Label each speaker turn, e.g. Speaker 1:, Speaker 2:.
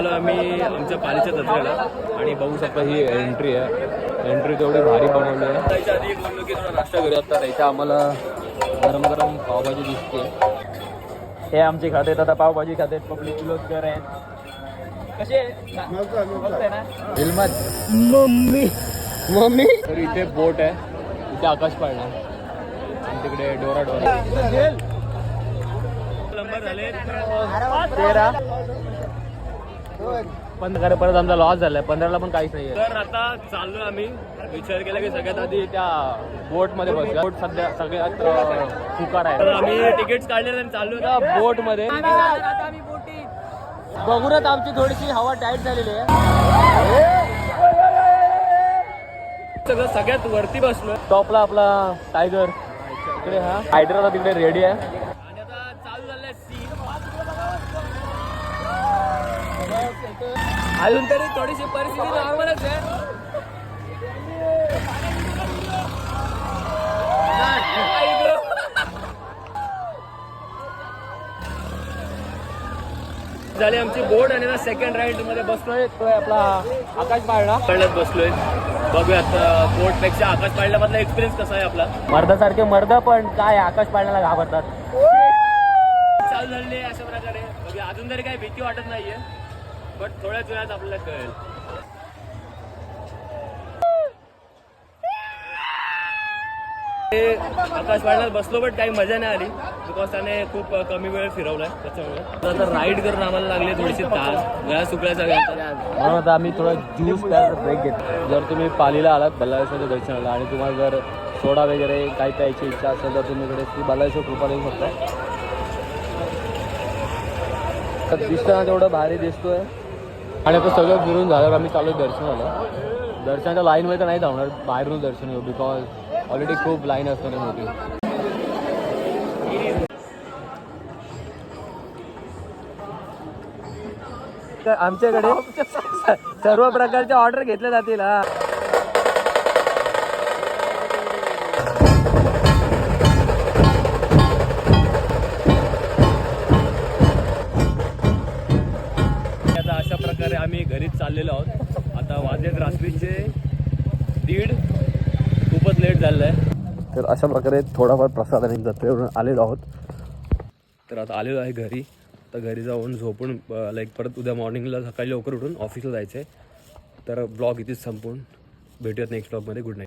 Speaker 1: आलो आम्ही आमच्या पालीच्या जत्रेला आणि बघू शकता ही एंट्री आहे. एंट्री तेवढी भारी बनवली आहे. त्याच्या आधी बोललो की थोडा नाश्ता करूया. तर इथं आम्हाला गरम गरम पावभाजी दिसते. हे आमचे खातेत आता पावभाजी खातेत. पब्लिक किलोस्कर आहेत. कसे मम्मी मम्मी. तर इथे बोट आहे. इथे आकाश पाळणा आणि तिकडे डोरा डोरा. नंबर झाले 13. परत आमचा लॉस झालाय. 15ला पण काहीच नाही. तर आता चाललोय आम्ही. विचार केला की सगळ्यात आधी त्या बोट मध्ये बसूया. बोट सध्या सगळ्यात फुकार आहे. तर आम्ही तिकीट्स काढले आणि चाललोय त्या बोट मध्ये. बघूनच आमची थोडीशी हवा टाईट झालेली आहे. सगळं सगळ्यात वरती बसलोय. टॉपला आपला टायगर इकडे. हा हायड्रा तिकडे रेडी आहे. आणि आता चालू झालंय सीन. अजून तरी थोडीशी परिस्थिती नॉर्मलच आहे. झाली आमची बोट आणि ना सेकंड राईड मध्ये बसलोय. तो आपला आकाश पाळणा कळत बसलोय. बघूयात बोट पेक्षा आकाश पाळण्यामधला एक्सपिरियन्स कसा आहे आपला. मर्दासारखे मर्द पण काय आकाश पाळण्याला घाबरतात. चालू झाले अशा प्रकारे. अजून तरी काही भीती वाटत नाहीये. बट थोड्याच वेळात आपल्याला कळेल. आकाश पाळण्यात बसलो पण काही मजा नाही आली. बिकॉज त्याने खूप कमी वेळ फिरवलाय त्याच्यामुळे. आता राईड करून आम्हाला लागले थोडीशी ताल. गळा सुकल्या सगळ्या. म्हणून आता आम्ही थोडा ज्यूस प्यायचा ब्रेक घेतो. जर तुम्ही पालीला आलात बल्लाळेश्वरच्या दर्शनाला आणि तुम्हाला जर सोडा वगैरे काही प्यायची इच्छा असेल तर तुम्ही इकडे श्री बल्लाळेश्वर कृपा येऊ शकता. दिसताना तेवढं भारी दिसतोय. आणि आता सगळं फिरून झाल्यावर आम्ही चालू दर्शनाला. दर्शनाच्या लाईनमध्ये तर नाही धावणार. बाहेरून दर्शन घेऊ. बिकॉज ऑलरेडी खूप लाईन असणार मोठी. आमच्याकडे सर्व प्रकारच्या ऑर्डर घेतल्या जातील. हा आता अशा प्रकारे आम्ही घरीच चाललेलो आहोत. आता वाजलेत रात्रीचे 1:30. खूपच लेट झालेलं आहे. तर अशा प्रकारे थोडाफार प्रसाद आणि जत्रेवरून आलेलो आहोत. तर आता आलेलो आहे घरी. तर घरी जाऊन झोपून लाईक परत उद्या मॉर्निंगला सकाळी लवकर उठून ऑफिसला जायचं आहे. तर ब्लॉग इथेच संपून भेटूयात नेक्स्ट ब्लॉगमध्ये. Good night.